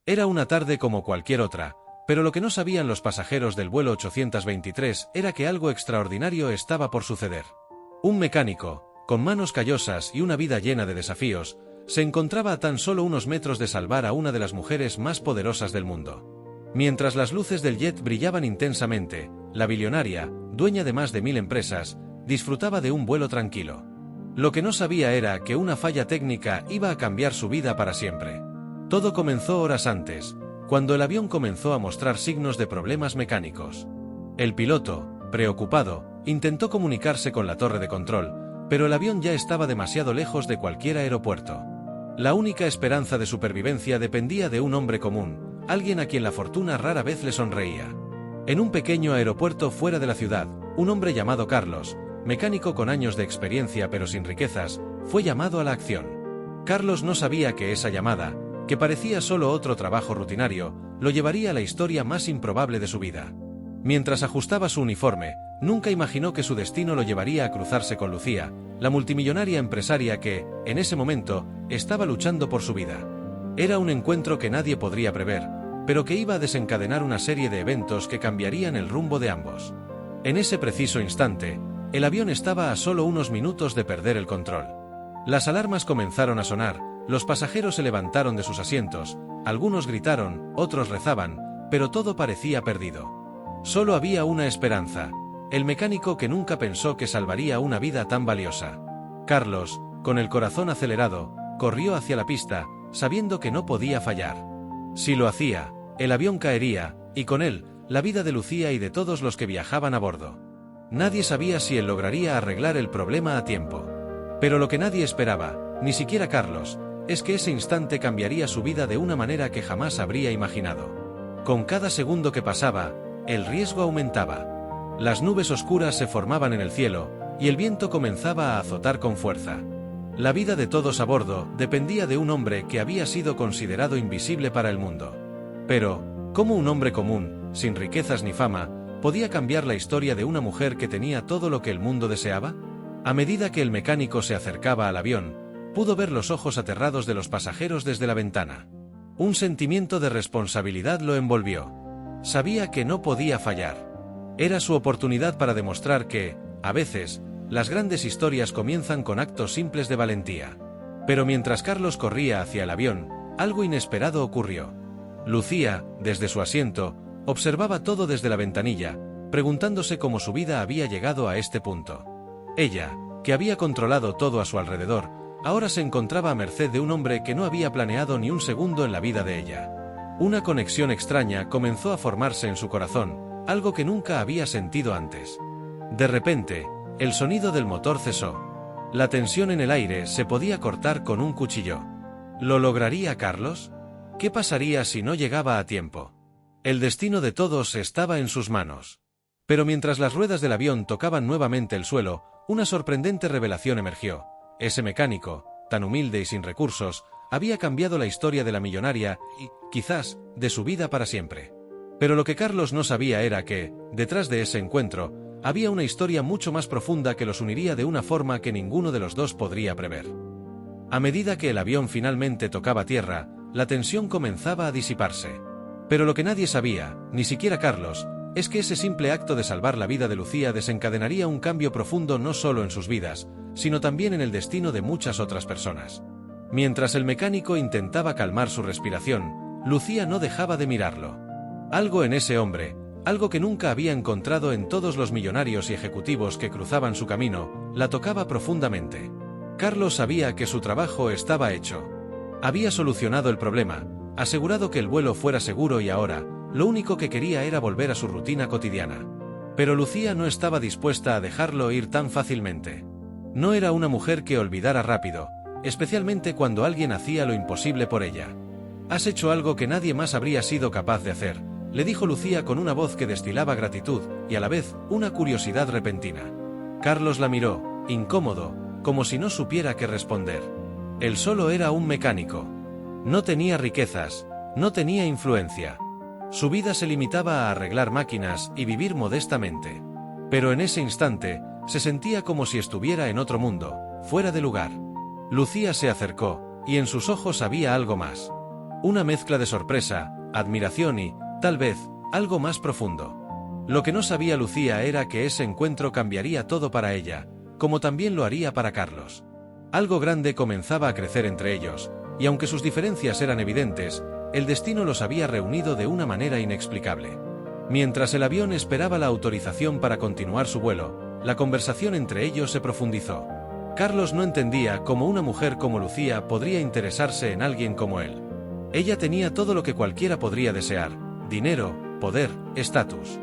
Era una tarde como cualquier otra, pero lo que no sabían los pasajeros del vuelo 823 era que algo extraordinario estaba por suceder. Un mecánico, con manos callosas y una vida llena de desafíos, se encontraba a tan solo unos metros de salvar a una de las mujeres más poderosas del mundo. Mientras las luces del jet brillaban intensamente, la billonaria, dueña de más de 1000 empresas, disfrutaba de un vuelo tranquilo. Lo que no sabía era que una falla técnica iba a cambiar su vida para siempre. Todo comenzó horas antes, cuando el avión comenzó a mostrar signos de problemas mecánicos. El piloto, preocupado, intentó comunicarse con la torre de control, pero el avión ya estaba demasiado lejos de cualquier aeropuerto. La única esperanza de supervivencia dependía de un hombre común, alguien a quien la fortuna rara vez le sonreía. En un pequeño aeropuerto fuera de la ciudad, un hombre llamado Carlos, mecánico con años de experiencia pero sin riquezas, fue llamado a la acción. Carlos no sabía que esa llamada, que parecía solo otro trabajo rutinario, lo llevaría a la historia más improbable de su vida. Mientras ajustaba su uniforme, nunca imaginó que su destino lo llevaría a cruzarse con Lucía, la multimillonaria empresaria que, en ese momento, estaba luchando por su vida. Era un encuentro que nadie podría prever, pero que iba a desencadenar una serie de eventos que cambiarían el rumbo de ambos. En ese preciso instante, el avión estaba a solo unos minutos de perder el control. Las alarmas comenzaron a sonar, los pasajeros se levantaron de sus asientos, algunos gritaron, otros rezaban, pero todo parecía perdido. Solo había una esperanza, el mecánico que nunca pensó que salvaría una vida tan valiosa. Carlos, con el corazón acelerado, corrió hacia la pista, sabiendo que no podía fallar. Si lo hacía, el avión caería, y con él, la vida de Lucía y de todos los que viajaban a bordo. Nadie sabía si él lograría arreglar el problema a tiempo. Pero lo que nadie esperaba, ni siquiera Carlos, es que ese instante cambiaría su vida de una manera que jamás habría imaginado. Con cada segundo que pasaba, el riesgo aumentaba. Las nubes oscuras se formaban en el cielo, y el viento comenzaba a azotar con fuerza. La vida de todos a bordo dependía de un hombre que había sido considerado invisible para el mundo. Pero, ¿cómo un hombre común, sin riquezas ni fama, podía cambiar la historia de una mujer que tenía todo lo que el mundo deseaba? A medida que el mecánico se acercaba al avión, pudo ver los ojos aterrados de los pasajeros desde la ventana. Un sentimiento de responsabilidad lo envolvió. Sabía que no podía fallar. Era su oportunidad para demostrar que, a veces, las grandes historias comienzan con actos simples de valentía. Pero mientras Carlos corría hacia el avión, algo inesperado ocurrió. Lucía, desde su asiento, observaba todo desde la ventanilla, preguntándose cómo su vida había llegado a este punto. Ella, que había controlado todo a su alrededor, ahora se encontraba a merced de un hombre que no había planeado ni un segundo en la vida de ella. Una conexión extraña comenzó a formarse en su corazón, algo que nunca había sentido antes. De repente, el sonido del motor cesó. La tensión en el aire se podía cortar con un cuchillo. ¿Lo lograría Carlos? ¿Qué pasaría si no llegaba a tiempo? El destino de todos estaba en sus manos. Pero mientras las ruedas del avión tocaban nuevamente el suelo, una sorprendente revelación emergió. Ese mecánico, tan humilde y sin recursos, había cambiado la historia de la millonaria y, quizás, de su vida para siempre. Pero lo que Carlos no sabía era que, detrás de ese encuentro, había una historia mucho más profunda que los uniría de una forma que ninguno de los dos podría prever. A medida que el avión finalmente tocaba tierra, la tensión comenzaba a disiparse. Pero lo que nadie sabía, ni siquiera Carlos, es que ese simple acto de salvar la vida de Lucía desencadenaría un cambio profundo no solo en sus vidas, sino también en el destino de muchas otras personas. Mientras el mecánico intentaba calmar su respiración, Lucía no dejaba de mirarlo. Algo en ese hombre, algo que nunca había encontrado en todos los millonarios y ejecutivos que cruzaban su camino, la tocaba profundamente. Carlos sabía que su trabajo estaba hecho. Había solucionado el problema, asegurado que el vuelo fuera seguro y ahora, lo único que quería era volver a su rutina cotidiana. Pero Lucía no estaba dispuesta a dejarlo ir tan fácilmente. No era una mujer que olvidara rápido, especialmente cuando alguien hacía lo imposible por ella. «Has hecho algo que nadie más habría sido capaz de hacer», le dijo Lucía con una voz que destilaba gratitud y a la vez una curiosidad repentina. Carlos la miró, incómodo, como si no supiera qué responder. Él solo era un mecánico. No tenía riquezas, no tenía influencia. Su vida se limitaba a arreglar máquinas y vivir modestamente. Pero en ese instante, se sentía como si estuviera en otro mundo, fuera de lugar. Lucía se acercó, y en sus ojos había algo más. Una mezcla de sorpresa, admiración y, tal vez, algo más profundo. Lo que no sabía Lucía era que ese encuentro cambiaría todo para ella, como también lo haría para Carlos. Algo grande comenzaba a crecer entre ellos, y aunque sus diferencias eran evidentes, el destino los había reunido de una manera inexplicable. Mientras el avión esperaba la autorización para continuar su vuelo, la conversación entre ellos se profundizó. Carlos no entendía cómo una mujer como Lucía podría interesarse en alguien como él. Ella tenía todo lo que cualquiera podría desear: dinero, poder, estatus.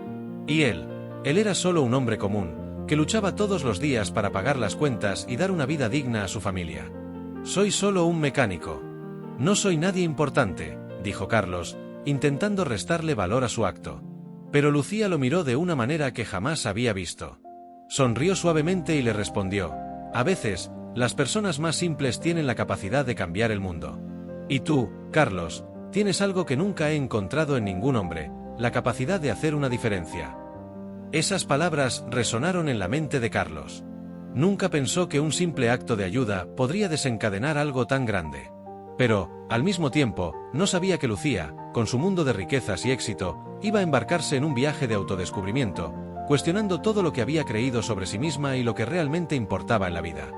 Y él era solo un hombre común, que luchaba todos los días para pagar las cuentas y dar una vida digna a su familia. «Soy solo un mecánico. No soy nadie importante», dijo Carlos, intentando restarle valor a su acto. Pero Lucía lo miró de una manera que jamás había visto. Sonrió suavemente y le respondió: «A veces, las personas más simples tienen la capacidad de cambiar el mundo. Y tú, Carlos, tienes algo que nunca he encontrado en ningún hombre: la capacidad de hacer una diferencia». Esas palabras resonaron en la mente de Carlos. Nunca pensó que un simple acto de ayuda podría desencadenar algo tan grande. Pero, al mismo tiempo, no sabía que Lucía, con su mundo de riquezas y éxito, iba a embarcarse en un viaje de autodescubrimiento, cuestionando todo lo que había creído sobre sí misma y lo que realmente importaba en la vida.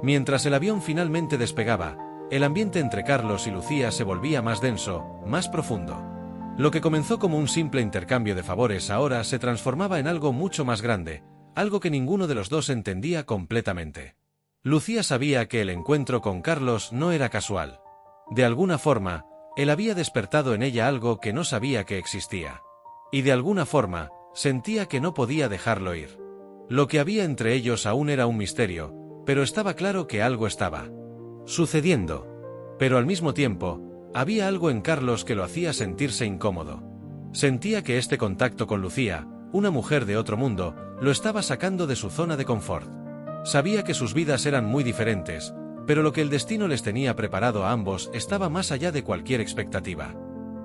Mientras el avión finalmente despegaba, el ambiente entre Carlos y Lucía se volvía más denso, más profundo. Lo que comenzó como un simple intercambio de favores ahora se transformaba en algo mucho más grande, algo que ninguno de los dos entendía completamente. Lucía sabía que el encuentro con Carlos no era casual. De alguna forma, él había despertado en ella algo que no sabía que existía. Y de alguna forma, sentía que no podía dejarlo ir. Lo que había entre ellos aún era un misterio, pero estaba claro que algo estaba sucediendo. Pero al mismo tiempo, había algo en Carlos que lo hacía sentirse incómodo. Sentía que este contacto con Lucía, una mujer de otro mundo, lo estaba sacando de su zona de confort. Sabía que sus vidas eran muy diferentes, pero lo que el destino les tenía preparado a ambos estaba más allá de cualquier expectativa.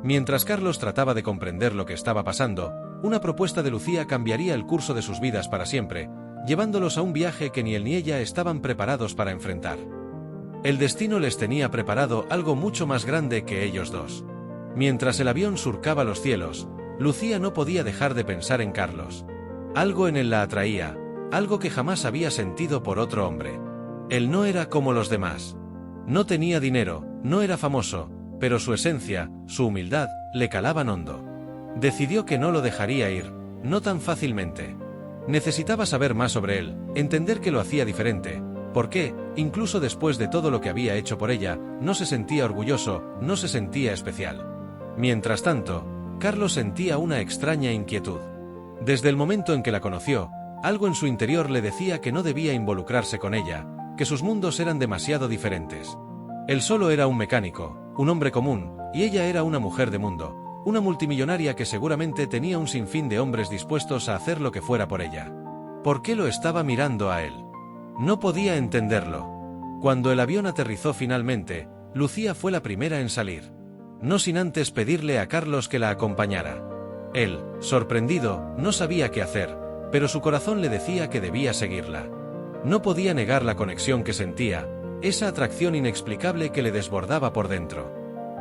Mientras Carlos trataba de comprender lo que estaba pasando, una propuesta de Lucía cambiaría el curso de sus vidas para siempre, llevándolos a un viaje que ni él ni ella estaban preparados para enfrentar. El destino les tenía preparado algo mucho más grande que ellos dos. Mientras el avión surcaba los cielos, Lucía no podía dejar de pensar en Carlos. Algo en él la atraía, algo que jamás había sentido por otro hombre. Él no era como los demás. No tenía dinero, no era famoso, pero su esencia, su humildad, le calaban hondo. Decidió que no lo dejaría ir, no tan fácilmente. Necesitaba saber más sobre él, entender qué lo hacía diferente, por qué, incluso después de todo lo que había hecho por ella, no se sentía orgulloso, no se sentía especial. Mientras tanto, Carlos sentía una extraña inquietud. Desde el momento en que la conoció, algo en su interior le decía que no debía involucrarse con ella, que sus mundos eran demasiado diferentes. Él solo era un mecánico, un hombre común, y ella era una mujer de mundo, una multimillonaria que seguramente tenía un sinfín de hombres dispuestos a hacer lo que fuera por ella. ¿Por qué lo estaba mirando a él? No podía entenderlo. Cuando el avión aterrizó finalmente, Lucía fue la primera en salir. No sin antes pedirle a Carlos que la acompañara. Él, sorprendido, no sabía qué hacer, pero su corazón le decía que debía seguirla. No podía negar la conexión que sentía, esa atracción inexplicable que le desbordaba por dentro.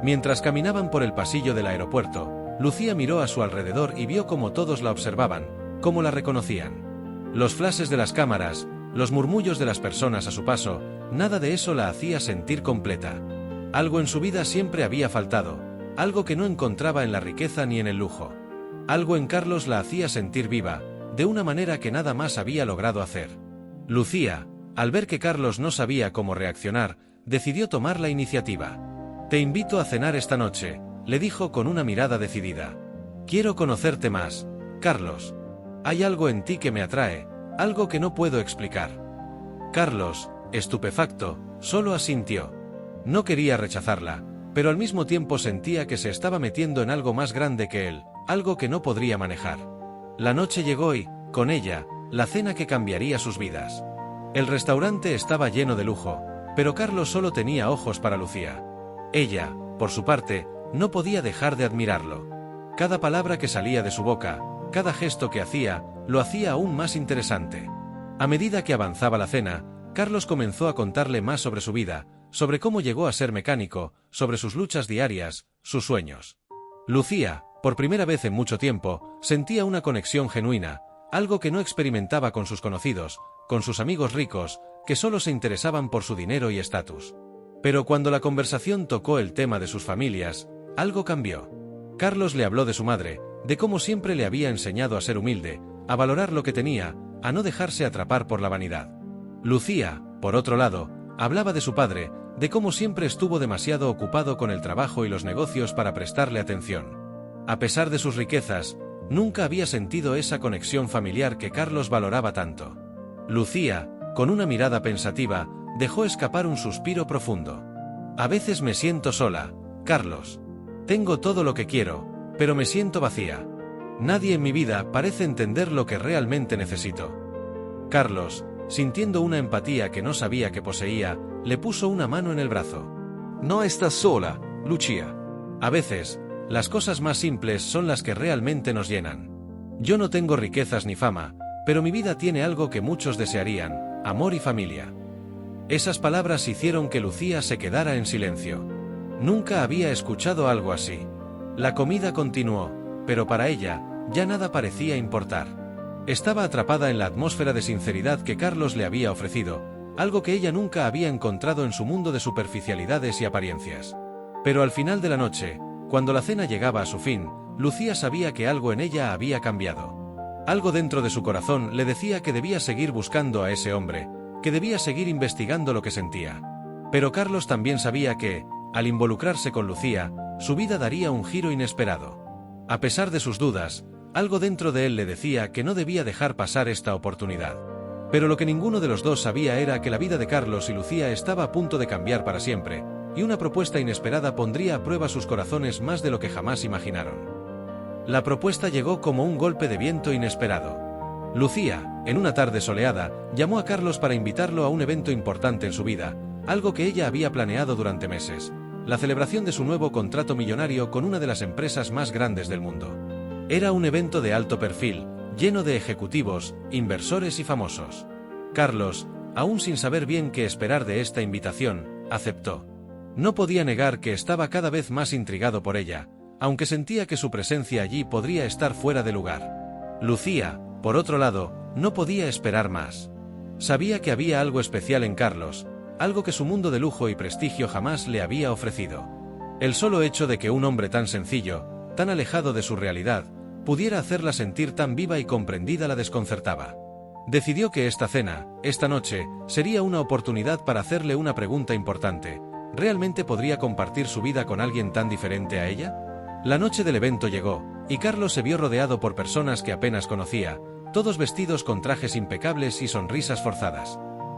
Mientras caminaban por el pasillo del aeropuerto, Lucía miró a su alrededor y vio cómo todos la observaban, cómo la reconocían. Los flashes de las cámaras, los murmullos de las personas a su paso, nada de eso la hacía sentir completa. Algo en su vida siempre había faltado, algo que no encontraba en la riqueza ni en el lujo. Algo en Carlos la hacía sentir viva, de una manera que nada más había logrado hacer. Lucía, al ver que Carlos no sabía cómo reaccionar, decidió tomar la iniciativa. «Te invito a cenar esta noche», le dijo con una mirada decidida. «Quiero conocerte más, Carlos. Hay algo en ti que me atrae, algo que no puedo explicar». Carlos, estupefacto, solo asintió. No quería rechazarla, pero al mismo tiempo sentía que se estaba metiendo en algo más grande que él, algo que no podría manejar. La noche llegó y, con ella, la cena que cambiaría sus vidas. El restaurante estaba lleno de lujo, pero Carlos solo tenía ojos para Lucía. Ella, por su parte, no podía dejar de admirarlo. Cada palabra que salía de su boca, cada gesto que hacía, lo hacía aún más interesante. A medida que avanzaba la cena, Carlos comenzó a contarle más sobre su vida, sobre cómo llegó a ser mecánico, sobre sus luchas diarias, sus sueños. Lucía, por primera vez en mucho tiempo, sentía una conexión genuina, algo que no experimentaba con sus conocidos, con sus amigos ricos, que solo se interesaban por su dinero y estatus. Pero cuando la conversación tocó el tema de sus familias, algo cambió. Carlos le habló de su madre, de cómo siempre le había enseñado a ser humilde, a valorar lo que tenía, a no dejarse atrapar por la vanidad. Lucía, por otro lado, hablaba de su padre, de cómo siempre estuvo demasiado ocupado con el trabajo y los negocios para prestarle atención. A pesar de sus riquezas, nunca había sentido esa conexión familiar que Carlos valoraba tanto. Lucía, con una mirada pensativa, dejó escapar un suspiro profundo. A veces me siento sola, Carlos. Tengo todo lo que quiero, pero me siento vacía. Nadie en mi vida parece entender lo que realmente necesito. Carlos, sintiendo una empatía que no sabía que poseía, le puso una mano en el brazo. No estás sola, Lucía. A veces, las cosas más simples son las que realmente nos llenan. Yo no tengo riquezas ni fama, pero mi vida tiene algo que muchos desearían: amor y familia. Esas palabras hicieron que Lucía se quedara en silencio. Nunca había escuchado algo así. La comida continuó, pero para ella, ya nada parecía importar. Estaba atrapada en la atmósfera de sinceridad que Carlos le había ofrecido, algo que ella nunca había encontrado en su mundo de superficialidades y apariencias. Pero al final de la noche, cuando la cena llegaba a su fin, Lucía sabía que algo en ella había cambiado. Algo dentro de su corazón le decía que debía seguir buscando a ese hombre, que debía seguir investigando lo que sentía. Pero Carlos también sabía que, al involucrarse con Lucía, su vida daría un giro inesperado. A pesar de sus dudas, algo dentro de él le decía que no debía dejar pasar esta oportunidad. Pero lo que ninguno de los dos sabía era que la vida de Carlos y Lucía estaba a punto de cambiar para siempre, y una propuesta inesperada pondría a prueba sus corazones más de lo que jamás imaginaron. La propuesta llegó como un golpe de viento inesperado. Lucía, en una tarde soleada, llamó a Carlos para invitarlo a un evento importante en su vida, algo que ella había planeado durante meses: la celebración de su nuevo contrato millonario con una de las empresas más grandes del mundo. Era un evento de alto perfil, lleno de ejecutivos, inversores y famosos. Carlos, aún sin saber bien qué esperar de esta invitación, aceptó. No podía negar que estaba cada vez más intrigado por ella, aunque sentía que su presencia allí podría estar fuera de lugar. Lucía, por otro lado, no podía esperar más. Sabía que había algo especial en Carlos, algo que su mundo de lujo y prestigio jamás le había ofrecido. El solo hecho de que un hombre tan sencillo, tan alejado de su realidad, pudiera hacerla sentir tan viva y comprendida la desconcertaba. Decidió que esta cena, esta noche, sería una oportunidad para hacerle una pregunta importante: ¿realmente podría compartir su vida con alguien tan diferente a ella? La noche del evento llegó, y Carlos se vio rodeado por personas que apenas conocía, todos vestidos con trajes impecables y sonrisas forzadas.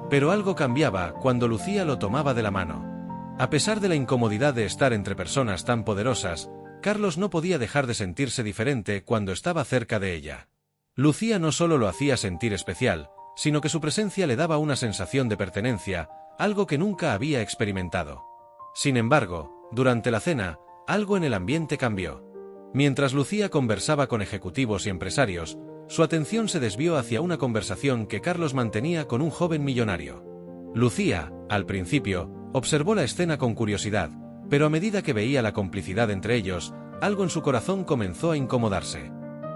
Pero algo cambiaba cuando Lucía lo tomaba de la mano. A pesar de la incomodidad de estar entre personas tan poderosas, Carlos no podía dejar de sentirse diferente cuando estaba cerca de ella. Lucía no solo lo hacía sentir especial, sino que su presencia le daba una sensación de pertenencia, algo que nunca había experimentado. Sin embargo, durante la cena, algo en el ambiente cambió. Mientras Lucía conversaba con ejecutivos y empresarios, su atención se desvió hacia una conversación que Carlos mantenía con un joven millonario. Lucía, al principio, observó la escena con curiosidad, pero a medida que veía la complicidad entre ellos, algo en su corazón comenzó a incomodarse.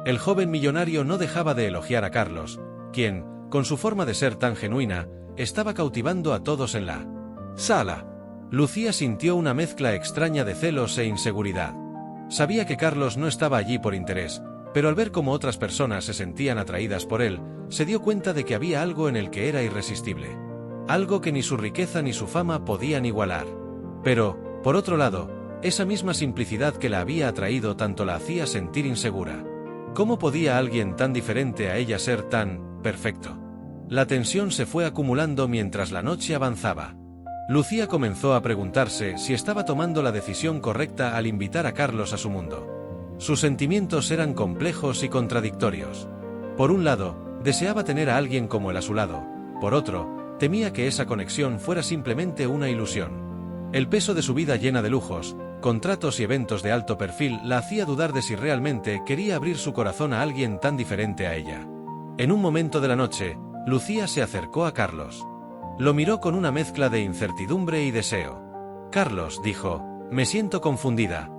El joven millonario no dejaba de elogiar a Carlos, quien, con su forma de ser tan genuina, estaba cautivando a todos en la sala. Lucía sintió una mezcla extraña de celos e inseguridad. Sabía que Carlos no estaba allí por interés, pero al ver cómo otras personas se sentían atraídas por él, se dio cuenta de que había algo en el que era irresistible. Algo que ni su riqueza ni su fama podían igualar. Pero, por otro lado, esa misma simplicidad que la había atraído tanto la hacía sentir insegura. ¿Cómo podía alguien tan diferente a ella ser tan perfecto? La tensión se fue acumulando mientras la noche avanzaba. Lucía comenzó a preguntarse si estaba tomando la decisión correcta al invitar a Carlos a su mundo. Sus sentimientos eran complejos y contradictorios. Por un lado, deseaba tener a alguien como él a su lado; por otro, temía que esa conexión fuera simplemente una ilusión. El peso de su vida llena de lujos, contratos y eventos de alto perfil la hacía dudar de si realmente quería abrir su corazón a alguien tan diferente a ella. En un momento de la noche, Lucía se acercó a Carlos. Lo miró con una mezcla de incertidumbre y deseo. «Carlos», dijo, «me siento confundida.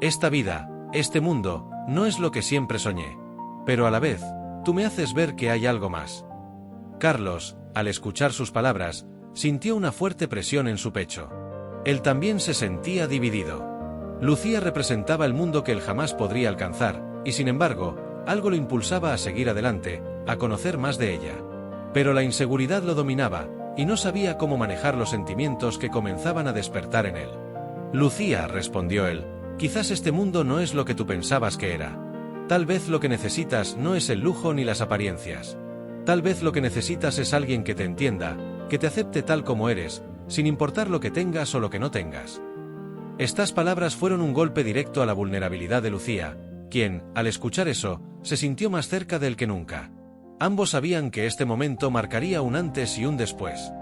Esta vida, este mundo, no es lo que siempre soñé. Pero a la vez, tú me haces ver que hay algo más. Carlos, al escuchar sus palabras, sintió una fuerte presión en su pecho. Él también se sentía dividido. Lucía representaba el mundo que él jamás podría alcanzar, y sin embargo, algo lo impulsaba a seguir adelante, a conocer más de ella. Pero la inseguridad lo dominaba, y no sabía cómo manejar los sentimientos que comenzaban a despertar en él. Lucía, respondió él, quizás este mundo no es lo que tú pensabas que era. Tal vez lo que necesitas no es el lujo ni las apariencias. Tal vez lo que necesitas es alguien que te entienda, que te acepte tal como eres, sin importar lo que tengas o lo que no tengas. Estas palabras fueron un golpe directo a la vulnerabilidad de Lucía, quien, al escuchar eso, se sintió más cerca de él que nunca. Ambos sabían que este momento marcaría un antes y un después.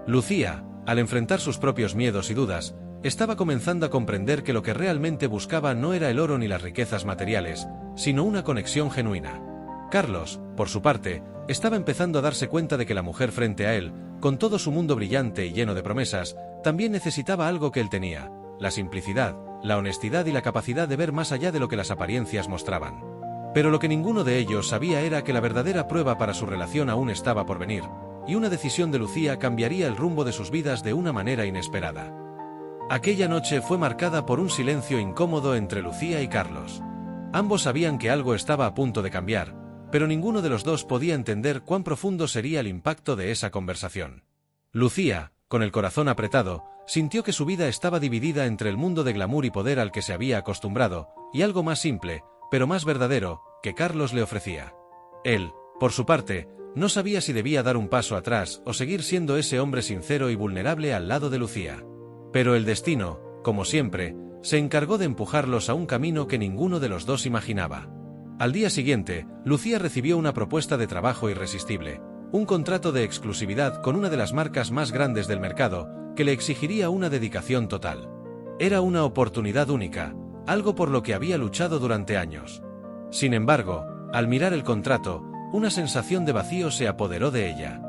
Lucía, al enfrentar sus propios miedos y dudas, estaba comenzando a comprender que lo que realmente buscaba no era el oro ni las riquezas materiales, sino una conexión genuina. Carlos, por su parte, estaba empezando a darse cuenta de que la mujer frente a él, con todo su mundo brillante y lleno de promesas, también necesitaba algo que él tenía: la simplicidad, la honestidad y la capacidad de ver más allá de lo que las apariencias mostraban. Pero lo que ninguno de ellos sabía era que la verdadera prueba para su relación aún estaba por venir, y una decisión de Lucía cambiaría el rumbo de sus vidas de una manera inesperada. Aquella noche fue marcada por un silencio incómodo entre Lucía y Carlos. Ambos sabían que algo estaba a punto de cambiar, pero ninguno de los dos podía entender cuán profundo sería el impacto de esa conversación. Lucía, con el corazón apretado, sintió que su vida estaba dividida entre el mundo de glamour y poder al que se había acostumbrado, y algo más simple, pero más verdadero, que Carlos le ofrecía. Él, por su parte, no sabía si debía dar un paso atrás o seguir siendo ese hombre sincero y vulnerable al lado de Lucía. Pero el destino, como siempre, se encargó de empujarlos a un camino que ninguno de los dos imaginaba. Al día siguiente, Lucía recibió una propuesta de trabajo irresistible, un contrato de exclusividad con una de las marcas más grandes del mercado, que le exigiría una dedicación total. Era una oportunidad única, algo por lo que había luchado durante años. Sin embargo, al mirar el contrato, una sensación de vacío se apoderó de ella.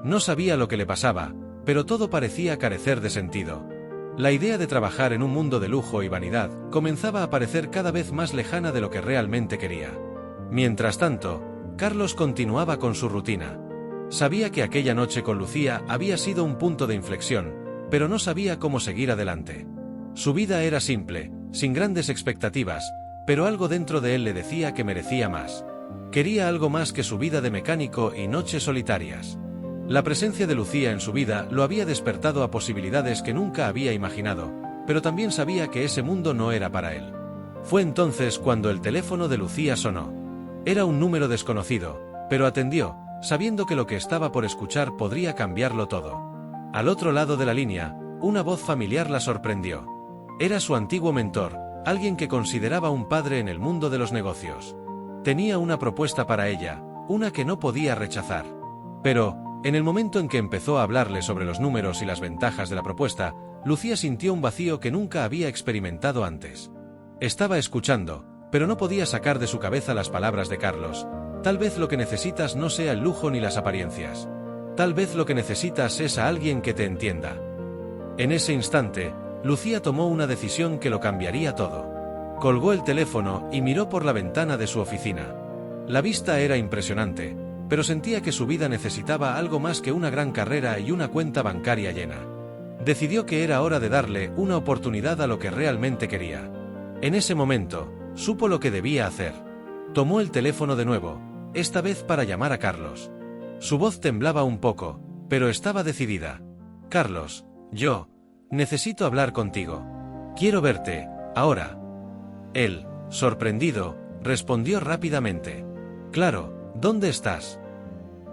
No sabía lo que le pasaba, pero todo parecía carecer de sentido. La idea de trabajar en un mundo de lujo y vanidad comenzaba a parecer cada vez más lejana de lo que realmente quería. Mientras tanto, Carlos continuaba con su rutina. Sabía que aquella noche con Lucía había sido un punto de inflexión, pero no sabía cómo seguir adelante. Su vida era simple, sin grandes expectativas, pero algo dentro de él le decía que merecía más. Quería algo más que su vida de mecánico y noches solitarias. La presencia de Lucía en su vida lo había despertado a posibilidades que nunca había imaginado, pero también sabía que ese mundo no era para él. Fue entonces cuando el teléfono de Lucía sonó. Era un número desconocido, pero atendió, sabiendo que lo que estaba por escuchar podría cambiarlo todo. Al otro lado de la línea, una voz familiar la sorprendió. Era su antiguo mentor, alguien que consideraba un padre en el mundo de los negocios. Tenía una propuesta para ella, una que no podía rechazar. Pero, en el momento en que empezó a hablarle sobre los números y las ventajas de la propuesta, Lucía sintió un vacío que nunca había experimentado antes. Estaba escuchando, pero no podía sacar de su cabeza las palabras de Carlos. Tal vez lo que necesitas no sea el lujo ni las apariencias. Tal vez lo que necesitas es a alguien que te entienda. En ese instante, Lucía tomó una decisión que lo cambiaría todo. Colgó el teléfono y miró por la ventana de su oficina. La vista era impresionante, pero sentía que su vida necesitaba algo más que una gran carrera y una cuenta bancaria llena. Decidió que era hora de darle una oportunidad a lo que realmente quería. En ese momento, supo lo que debía hacer. Tomó el teléfono de nuevo, esta vez para llamar a Carlos. Su voz temblaba un poco, pero estaba decidida. Carlos, necesito hablar contigo. Quiero verte, ahora. Él, sorprendido, respondió rápidamente. Claro, ¿dónde estás?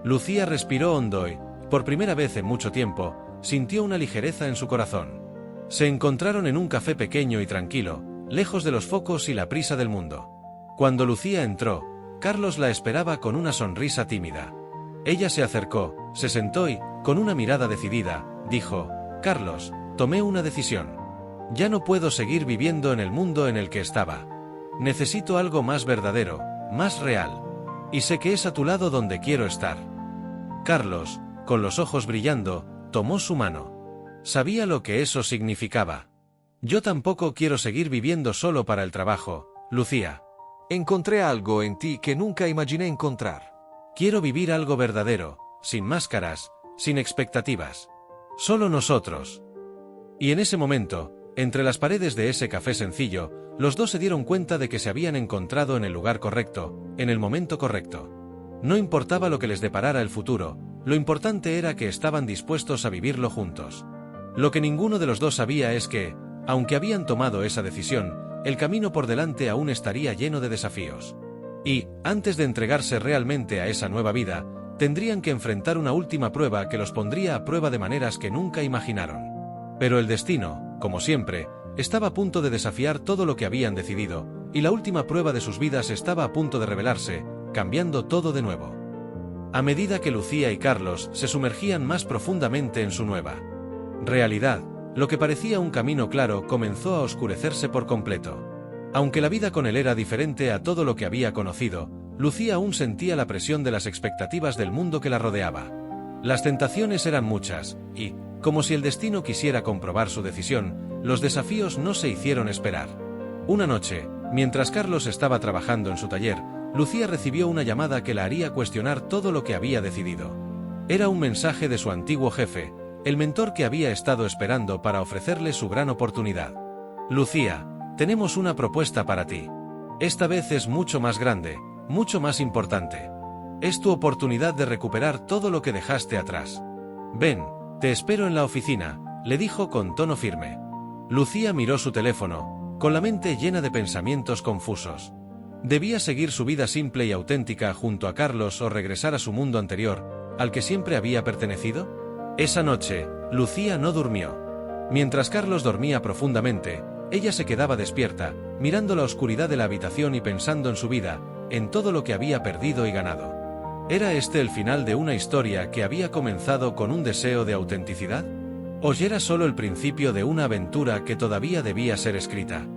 Lucía respiró hondo y, por primera vez en mucho tiempo, sintió una ligereza en su corazón. Se encontraron en un café pequeño y tranquilo, lejos de los focos y la prisa del mundo. Cuando Lucía entró, Carlos la esperaba con una sonrisa tímida. Ella se acercó, se sentó y, con una mirada decidida, dijo: Carlos, tomé una decisión. Ya no puedo seguir viviendo en el mundo en el que estaba. Necesito algo más verdadero, más real. Y sé que es a tu lado donde quiero estar. Carlos, con los ojos brillando, tomó su mano. Sabía lo que eso significaba. Yo tampoco quiero seguir viviendo solo para el trabajo, Lucía. Encontré algo en ti que nunca imaginé encontrar. Quiero vivir algo verdadero, sin máscaras, sin expectativas. Solo nosotros. Y en ese momento, entre las paredes de ese café sencillo, los dos se dieron cuenta de que se habían encontrado en el lugar correcto, en el momento correcto. No importaba lo que les deparara el futuro, lo importante era que estaban dispuestos a vivirlo juntos. Lo que ninguno de los dos sabía es que, aunque habían tomado esa decisión, el camino por delante aún estaría lleno de desafíos. Y, antes de entregarse realmente a esa nueva vida, tendrían que enfrentar una última prueba que los pondría a prueba de maneras que nunca imaginaron. Pero el destino, como siempre, estaba a punto de desafiar todo lo que habían decidido, y la última prueba de sus vidas estaba a punto de revelarse, cambiando todo de nuevo. A medida que Lucía y Carlos se sumergían más profundamente en su nueva realidad, lo que parecía un camino claro comenzó a oscurecerse por completo. Aunque la vida con él era diferente a todo lo que había conocido, Lucía aún sentía la presión de las expectativas del mundo que la rodeaba. Las tentaciones eran muchas, y, como si el destino quisiera comprobar su decisión, los desafíos no se hicieron esperar. Una noche, mientras Carlos estaba trabajando en su taller, Lucía recibió una llamada que la haría cuestionar todo lo que había decidido. Era un mensaje de su antiguo jefe, el mentor que había estado esperando para ofrecerle su gran oportunidad. Lucía, tenemos una propuesta para ti. Esta vez es mucho más grande, mucho más importante. Es tu oportunidad de recuperar todo lo que dejaste atrás. Ven, te espero en la oficina, le dijo con tono firme. Lucía miró su teléfono, con la mente llena de pensamientos confusos. ¿Debía seguir su vida simple y auténtica junto a Carlos o regresar a su mundo anterior, al que siempre había pertenecido? Esa noche, Lucía no durmió. Mientras Carlos dormía profundamente, ella se quedaba despierta, mirando la oscuridad de la habitación y pensando en su vida, en todo lo que había perdido y ganado. ¿Era este el final de una historia que había comenzado con un deseo de autenticidad? ¿O era solo el principio de una aventura que todavía debía ser escrita?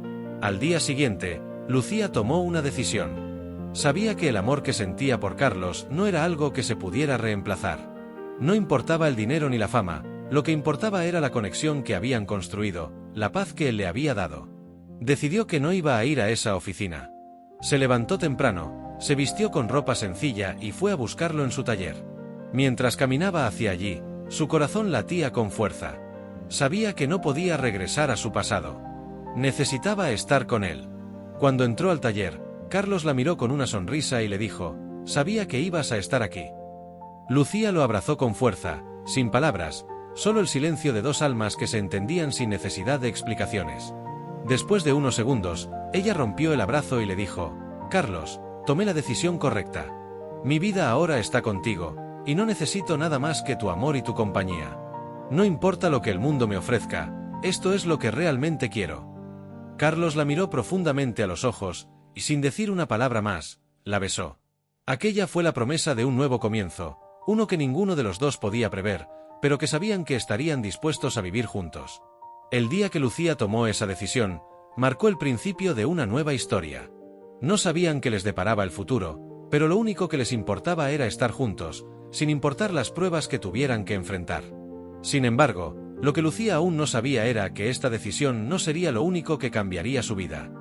Al día siguiente, Lucía tomó una decisión. Sabía que el amor que sentía por Carlos no era algo que se pudiera reemplazar. No importaba el dinero ni la fama, lo que importaba era la conexión que habían construido, la paz que él le había dado. Decidió que no iba a ir a esa oficina. Se levantó temprano, se vistió con ropa sencilla y fue a buscarlo en su taller. Mientras caminaba hacia allí, su corazón latía con fuerza. Sabía que no podía regresar a su pasado. Necesitaba estar con él. Cuando entró al taller, Carlos la miró con una sonrisa y le dijo, «Sabía que ibas a estar aquí». Lucía lo abrazó con fuerza, sin palabras, solo el silencio de dos almas que se entendían sin necesidad de explicaciones. Después de unos segundos, ella rompió el abrazo y le dijo, «Carlos, tomé la decisión correcta. Mi vida ahora está contigo, y no necesito nada más que tu amor y tu compañía. No importa lo que el mundo me ofrezca, esto es lo que realmente quiero». Carlos la miró profundamente a los ojos, y sin decir una palabra más, la besó. Aquella fue la promesa de un nuevo comienzo, uno que ninguno de los dos podía prever, pero que sabían que estarían dispuestos a vivir juntos. El día que Lucía tomó esa decisión, marcó el principio de una nueva historia. No sabían qué les deparaba el futuro, pero lo único que les importaba era estar juntos, sin importar las pruebas que tuvieran que enfrentar. Sin embargo, lo que Lucía aún no sabía era que esta decisión no sería lo único que cambiaría su vida.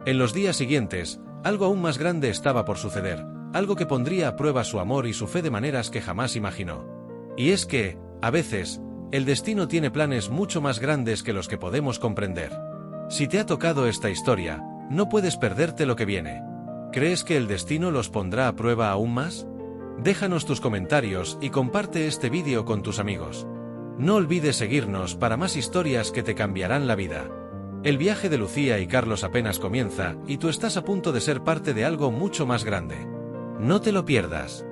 En los días siguientes, algo aún más grande estaba por suceder, algo que pondría a prueba su amor y su fe de maneras que jamás imaginó. Y es que, a veces, el destino tiene planes mucho más grandes que los que podemos comprender. Si te ha tocado esta historia, no puedes perderte lo que viene. ¿Crees que el destino los pondrá a prueba aún más? Déjanos tus comentarios y comparte este vídeo con tus amigos. No olvides seguirnos para más historias que te cambiarán la vida. El viaje de Lucía y Carlos apenas comienza y tú estás a punto de ser parte de algo mucho más grande. No te lo pierdas.